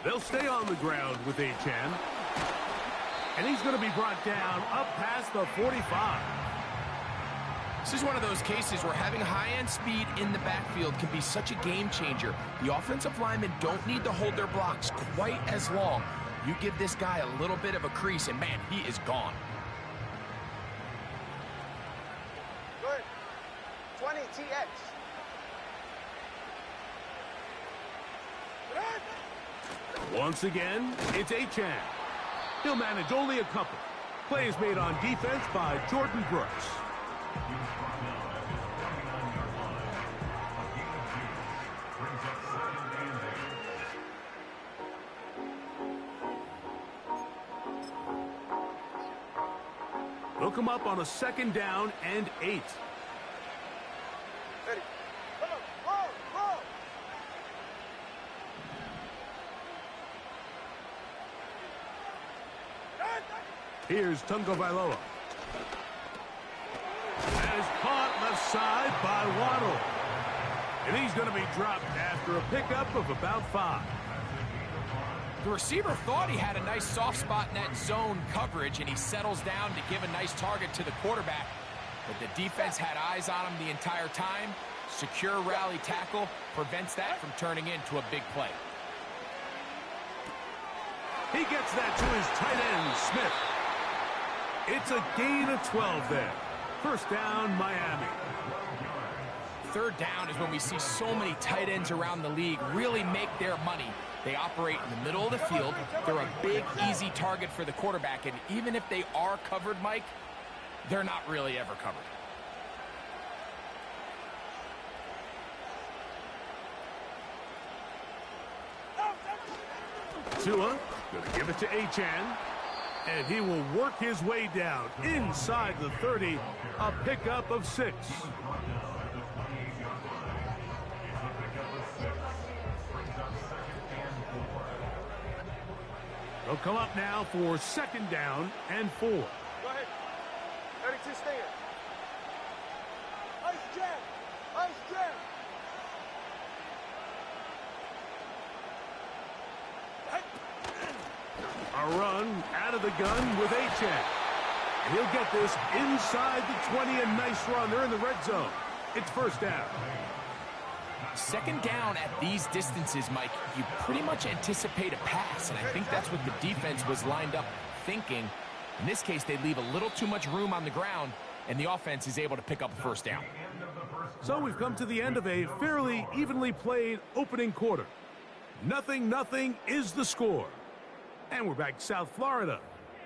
They'll stay on the ground with Achan. And he's going to be brought down up past the 45. This is one of those cases where having high-end speed in the backfield can be such a game changer. The offensive linemen don't need to hold their blocks quite as long. You give this guy a little bit of a crease, and man, he is gone. Good. 20 TX. Once again, it's Achan. He'll manage only a couple. Plays made on defense by Jordan Brooks. They'll come up on a 2nd down and 8. Ready. Roll. Here's Tagovailoa. That is caught left side by Waddle. And he's going to be dropped after a pickup of about 5. The receiver thought he had a nice soft spot in that zone coverage, and he settles down to give a nice target to the quarterback. But the defense had eyes on him the entire time. Secure rally tackle prevents that from turning into a big play. He gets that to his tight end, Smith. It's a gain of 12 there. 1st down, Miami. 3rd down is when we see so many tight ends around the league really make their money. They operate in the middle of the field. They're a big, easy target for the quarterback. And even if they are covered, Mike, they're not really ever covered. Tua going to give it to Achan. And he will work his way down inside the 30. A pickup of 6. They'll come up now for 2nd down and 4. Go ahead. 32 stand. Ice jab. A run out of the gun with Achan. And he'll get this inside the 20. A nice run. They're in the red zone. It's 1st down. 2nd down at these distances, Mike, you pretty much anticipate a pass, and I think that's what the defense was lined up thinking. In this case, they leave a little too much room on the ground, and the offense is able to pick up a 1st down. So we've come to the end of a fairly evenly played opening quarter. 0-0 is the score. And we're back to South Florida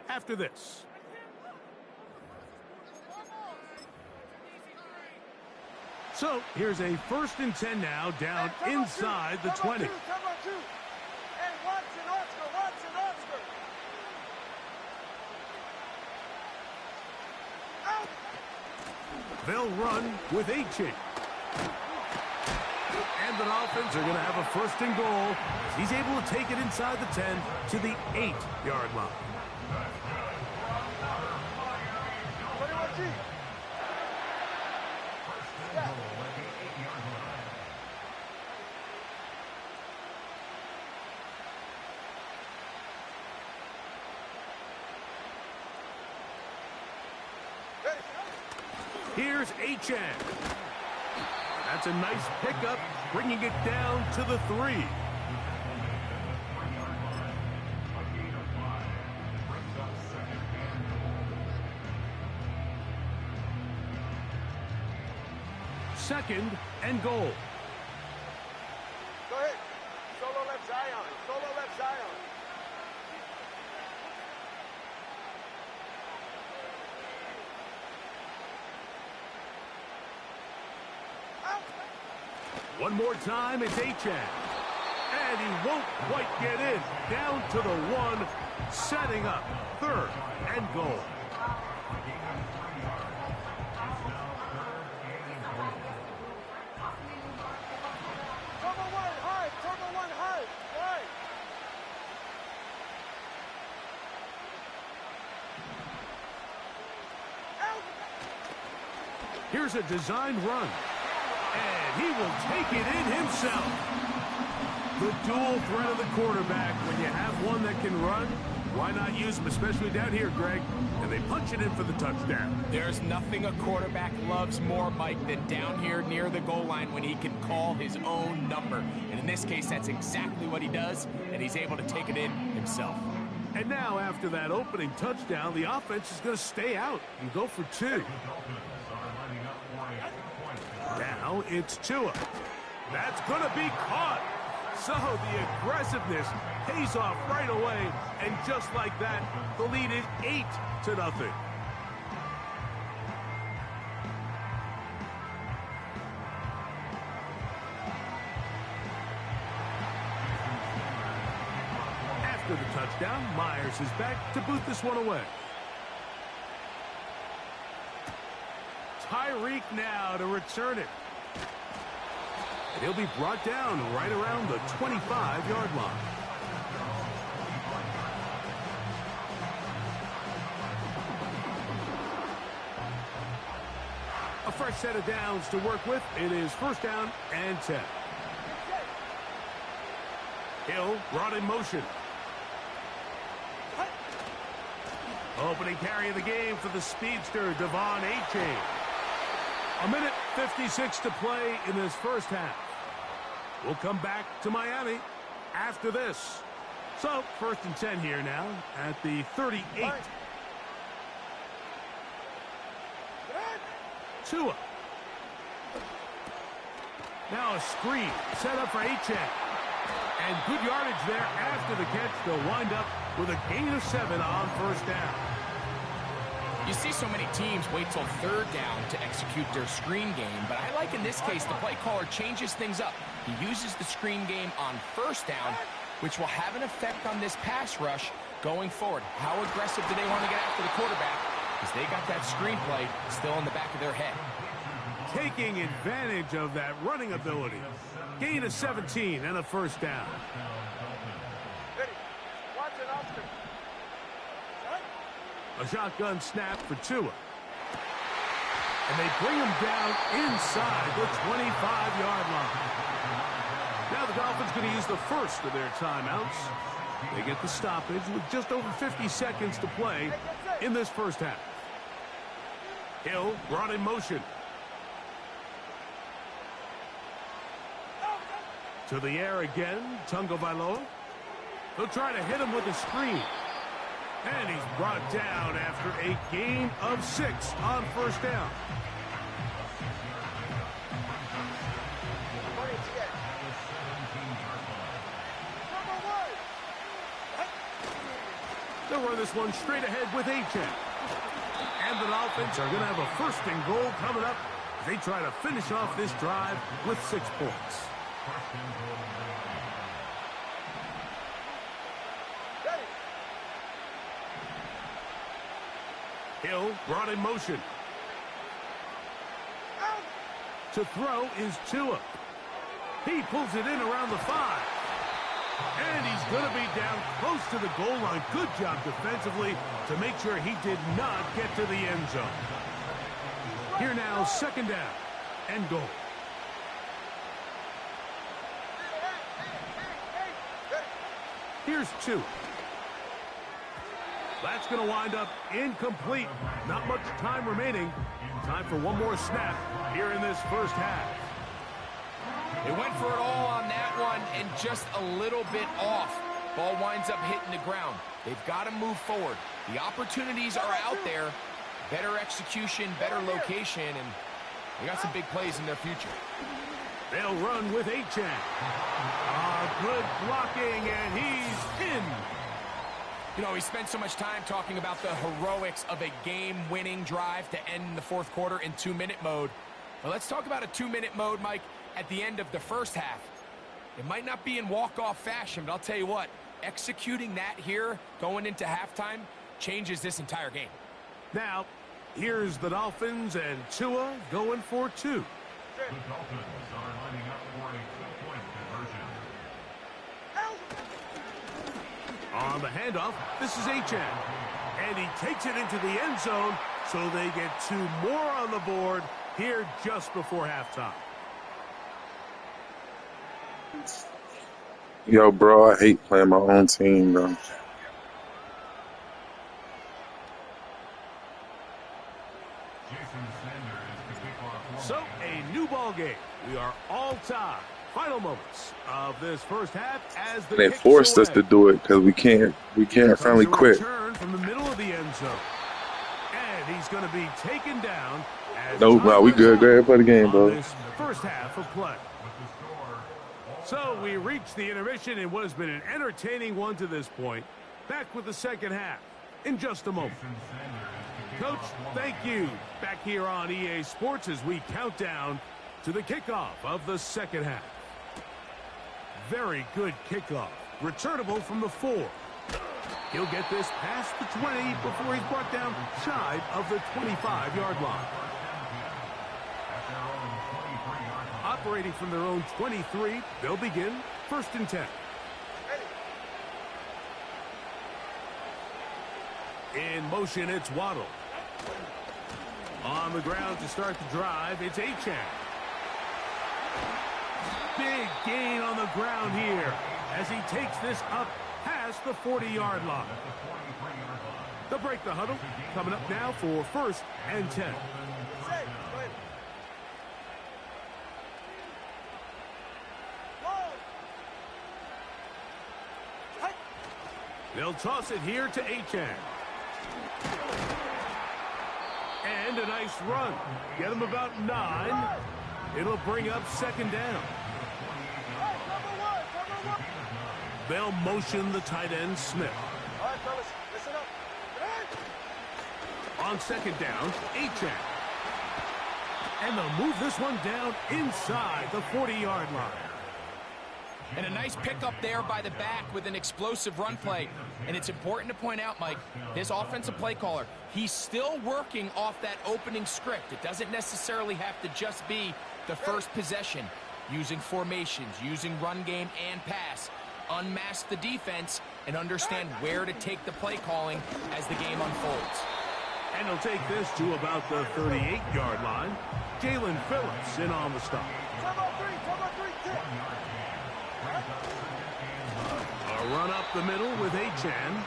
after this. So here's a 1st and 10 now, down inside the 20. And Watson, Oscar. Out. They'll run with Achan. And the Dolphins are going to have a 1st and goal. He's able to take it inside the 10 to the 8-yard line. 21G. Here's Achan. That's a nice pickup, bringing it down to the 3. Second and goal. Go ahead. Solo left Zion. One more time, it's Achan. And he won't quite get in. Down to the 1, setting up 3rd and goal. Turbo one high. Right. Here's a designed run. And he will take it in himself. The dual threat of the quarterback. When you have one that can run, why not use him, especially down here, Greg? And they punch it in for the touchdown. There's nothing a quarterback loves more, Mike, than down here near the goal line when he can call his own number. And in this case, that's exactly what he does, and he's able to take it in himself. And now, after that opening touchdown, the offense is going to stay out and go for two. Now it's Tua. That's going to be caught. So the aggressiveness pays off right away, and just like that, the lead is 8-0. After the touchdown, Myers is back to boot this one away. Tyreek now to return it. And he'll be brought down right around the 25-yard line. A fresh set of downs to work with. It is first down and 10. Hill brought in motion. Opening carry of the game for the speedster, Devon A-Chain. 1:56 to play in this first half. We'll come back to Miami after this. So, first and 10 here now at the 38. Tua. Now a screen set up for A-Chain. And good yardage there after the catch. They'll wind up with a gain of 7 on first down. You see so many teams wait till third down to execute their screen game, but I like in this case the play caller changes things up. He uses the screen game on first down, which will have an effect on this pass rush going forward. How aggressive do they want to get after the quarterback? Because they got that screen play still in the back of their head. Taking advantage of that running ability. Gain of 17 and a first down. A shotgun snap for Tua. And they bring him down inside the 25-yard line. Now the Dolphins going to use the first of their timeouts. They get the stoppage with just over 50 seconds to play in this first half. Hill brought in motion. To the air again, Tunga Vailoa. They'll try to hit him with a screen. And he's brought down after a gain of 6 on first down. They'll run this one straight ahead with A-Chain. And the Dolphins are going to have a first and goal coming up as they try to finish off this drive with 6 points. Hill brought in motion. To throw is Tua. He pulls it in around the 5. And he's going to be down close to the goal line. Good job defensively to make sure he did not get to the end zone. Here now, second down and goal. Here's Tua. That's going to wind up incomplete. Not much time remaining. Time for one more snap here in this first half. They went for it all on that one and just a little bit off. Ball winds up hitting the ground. They've got to move forward. The opportunities are out there. Better execution, better location, and they got some big plays in their future. They'll run with A-Chain. Good blocking, and he's in. You know, we spent so much time talking about the heroics of a game-winning drive to end the fourth quarter in 2-minute mode. Well, let's talk about a 2-minute mode, Mike, at the end of the first half. It might not be in walk-off fashion, but I'll tell you what, executing that here going into halftime changes this entire game. Now, here's the Dolphins and Tua going for 2. The Dolphins are lining up for a 2-point conversion. On the handoff, this is A-Chain. And he takes it into the end zone, so they get 2 more on the board here just before halftime. Yo, bro, I hate playing my own team, bro. So, a new ball game. We are all tied. Final moments of this first half as the They kick forced us away. to do it because we can't finally Comes a quit. return from the middle of the end zone. And he's going to be taken down. As Nope, time no, we runs good. out Go ahead and play the game, on bro. this first half of play. So we reach the intermission in what has been an entertaining one to this point. Back with the second half in just a moment. Coach, thank you. Back here on EA Sports as we count down to the kickoff of the second half. Very good kickoff. Returnable from the 4. He'll get this past the 20 before he's brought down shy of the 25-yard line. Operating from their own 23, they'll begin 1st and 10. In motion, it's Waddle. On the ground to start the drive, it's Achane. Big gain on the ground here as he takes this up past the 40-yard line. They'll break the huddle. Coming up now for 1st and 10. They'll toss it here to Achane. And a nice run. Get him about 9. It'll bring up 2nd down. They'll motion the tight end Smith. All right, fellas, listen up. On 2nd down, Achane. And they'll move this one down inside the 40-yard line. And a nice pickup there by the back with an explosive run play. And it's important to point out, Mike, this offensive play caller, he's still working off that opening script. It doesn't necessarily have to just be the first possession. Using formations, using run game and pass. Unmask the defense and understand where to take the play calling as the game unfolds. And he'll take this to about the 38-yard line. Jalen Phillips in on the stop. A run up the middle with Achane.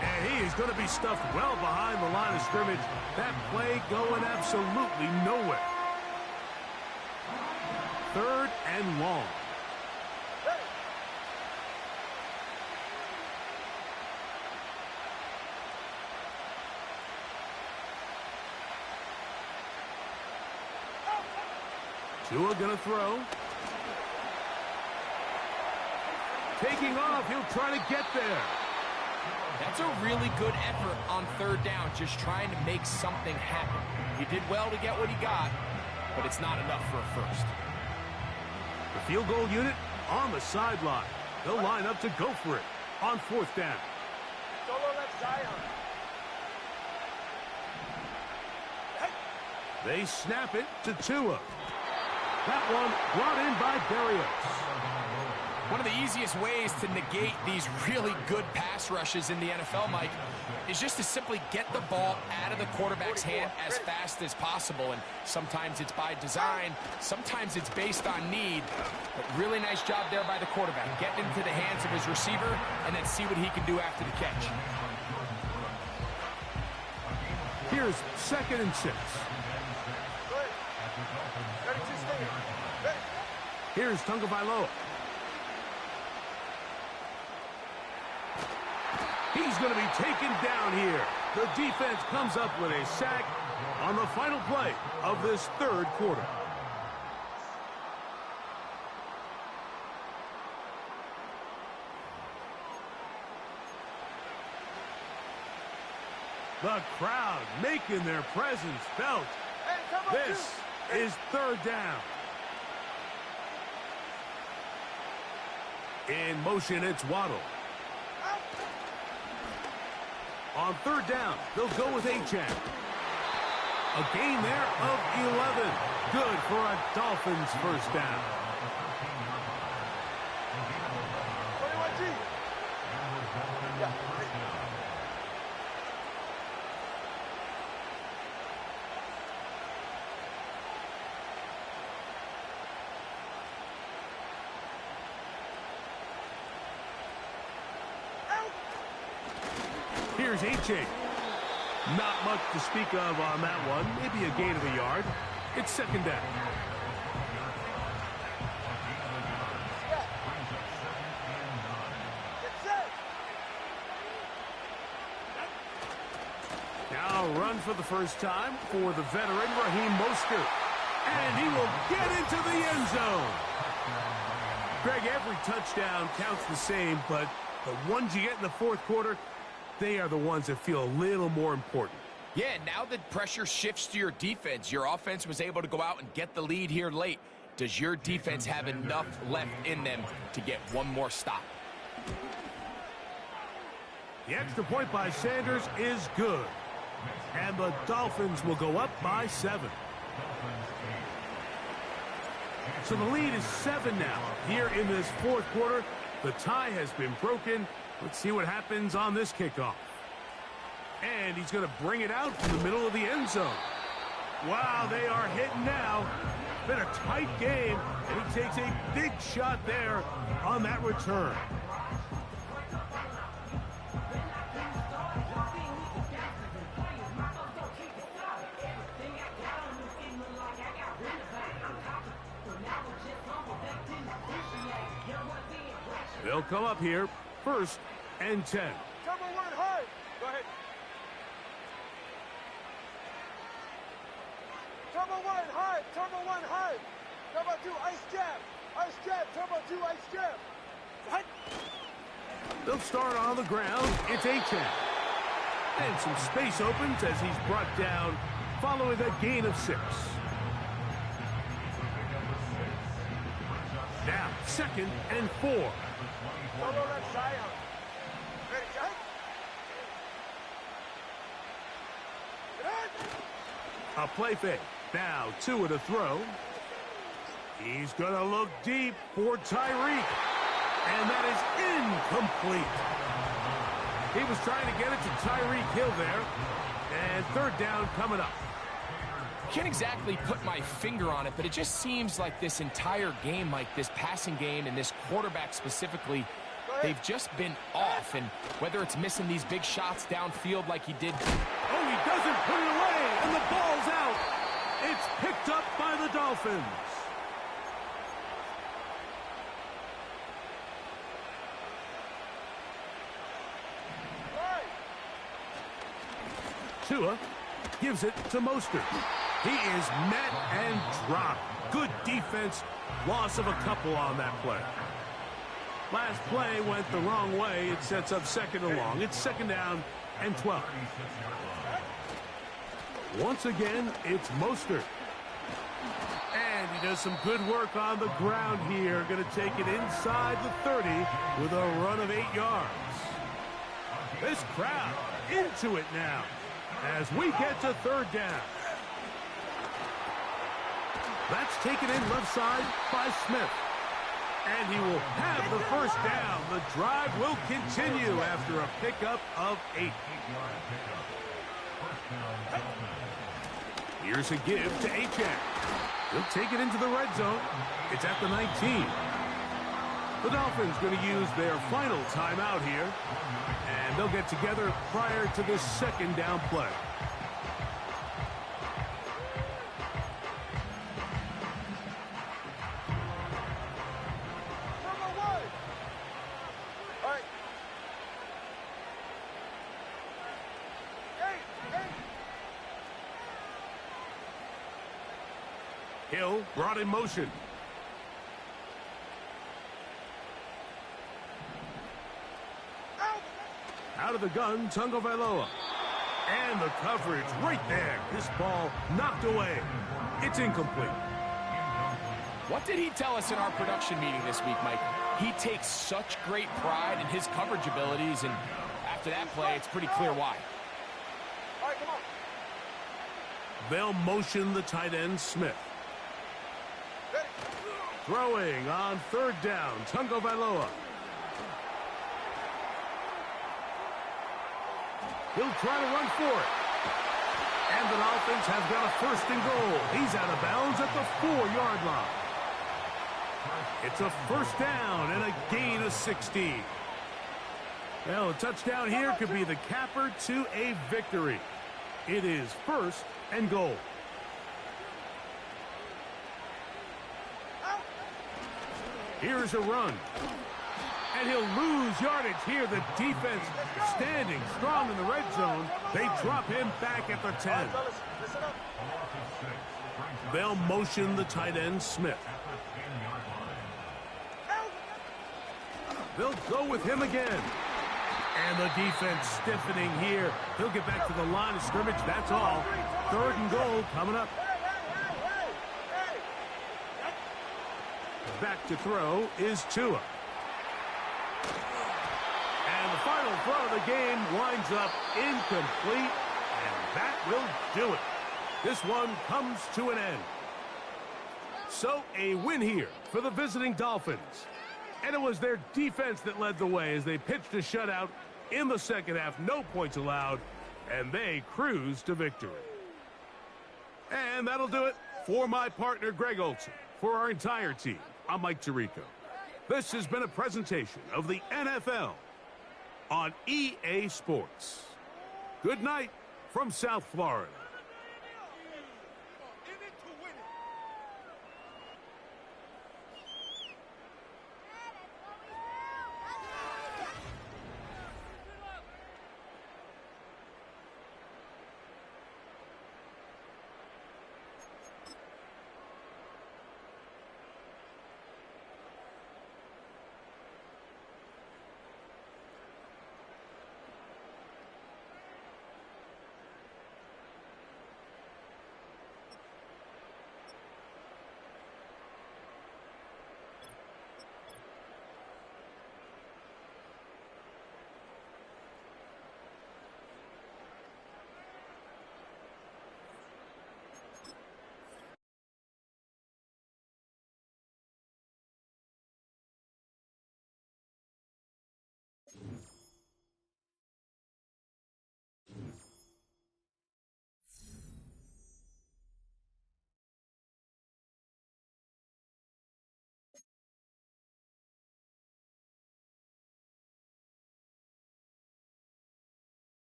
And he is going to be stuffed well behind the line of scrimmage. That play going absolutely nowhere. 3rd and long. Tua gonna throw. Taking off, he'll try to get there. That's a really good effort on 3rd down, just trying to make something happen. He did well to get what he got, but it's not enough for a first. The field goal unit on the sideline. They'll line up to go for it on 4th down. Solo left Zion. They snap it to Tua. That one brought in by Berrios. One of the easiest ways to negate these really good pass rushes in the NFL, Mike, is just to simply get the ball out of the quarterback's hand as fast as possible. And sometimes it's by design, sometimes it's based on need. But really nice job there by the quarterback. Get into the hands of his receiver and then see what he can do after the catch. Here's 2nd and 6. Here's Tagovailoa. He's going to be taken down here. The defense comes up with a sack on the final play of this 3rd quarter. The crowd making their presence felt. This is 3rd down. In motion, it's Waddle. On 3rd down, they'll go with Achane. A gain there of 11. Good for a Dolphins 1st down. Here's A-Chain. Not much to speak of on that one. Maybe a gain of a yard. It's second down. Now run for the first time for the veteran Raheem Mostert. And he will get into the end zone. Greg, every touchdown counts the same, but the ones you get in the fourth quarter, they are the ones that feel a little more important. Yeah, now that pressure shifts to your defense, your offense was able to go out and get the lead here late. Does your defense have enough left in them to get one more stop? The extra point by Sanders is good. And the Dolphins will go up by 7. So the lead is 7 now. Here in this fourth quarter, the tie has been broken. Let's see what happens on this kickoff. And he's going to bring it out from the middle of the end zone. Wow, they are hitting now. Been a tight game, and he takes a big shot there on that return. They'll come up here, 1st and 10. Turbo 1 hard. Go ahead. Turbo 1 hard. Turbo 1 hard. Turbo 2 ice jab. Ice jab. Turbo 2 ice jab. What? They'll start on the ground. It's A-Chain. And some space opens as he's brought down following a gain of 6. Now, 2nd and 4. Turbo left Zion. Ready, Zion? A play fake. Now, 2 to throw. He's going to look deep for Tyreek. And that is incomplete. He was trying to get it to Tyreek Hill there. And 3rd down coming up. Can't exactly put my finger on it, but it just seems like this entire game, like this passing game and this quarterback specifically, they've just been off. And whether it's missing these big shots downfield like he did. Oh, he doesn't put it away, and the ball's out. It's picked up by the Dolphins. Tua gives it to Mostert. He is met and dropped. Good defense. Loss of a couple on that play. Last play went the wrong way. It sets up 2nd and long. It's 2nd down and 12. Once again, it's Mostert. And he does some good work on the ground here. Going to take it inside the 30 with a run of 8 yards. This crowd into it now as we get to 3rd down. That's taken in left side by Smith. And he will have the 1st down. The drive will continue after a pickup of 8. Here's a give to A-Chain. He'll take it into the red zone. It's at the 19. The Dolphins going to use their final timeout here. And they'll get together prior to this 2nd down play. Hill brought in motion. Out of the gun, Tagovailoa. And the coverage right there. This ball knocked away. It's incomplete. What did he tell us in our production meeting this week, Mike? He takes such great pride in his coverage abilities, and after that play, it's pretty clear why. All right, come on. They'll motion the tight end, Smith. Throwing on 3rd down, Tagovailoa. He'll try to run for it. And the Dolphins have got a 1st and goal. He's out of bounds at the 4-yard line. It's a 1st down and a gain of 16. Well, a touchdown here could be the capper to a victory. It is 1st and goal. Here's a run. And he'll lose yardage here. The defense standing strong in the red zone. They drop him back at the 10. They'll motion the tight end, Smith. They'll go with him again. And the defense stiffening here. He'll get back to the line of scrimmage. That's all. 3rd and goal coming up. Back to throw is Tua. And the final throw of the game winds up incomplete. And that will do it. This one comes to an end. So a win here for the visiting Dolphins. And it was their defense that led the way as they pitched a shutout in the second half. No points allowed. And they cruised to victory. And that'll do it for my partner, Greg Olson. For our entire team, I'm Mike Tirico. This has been a presentation of the NFL on EA Sports. Good night from South Florida.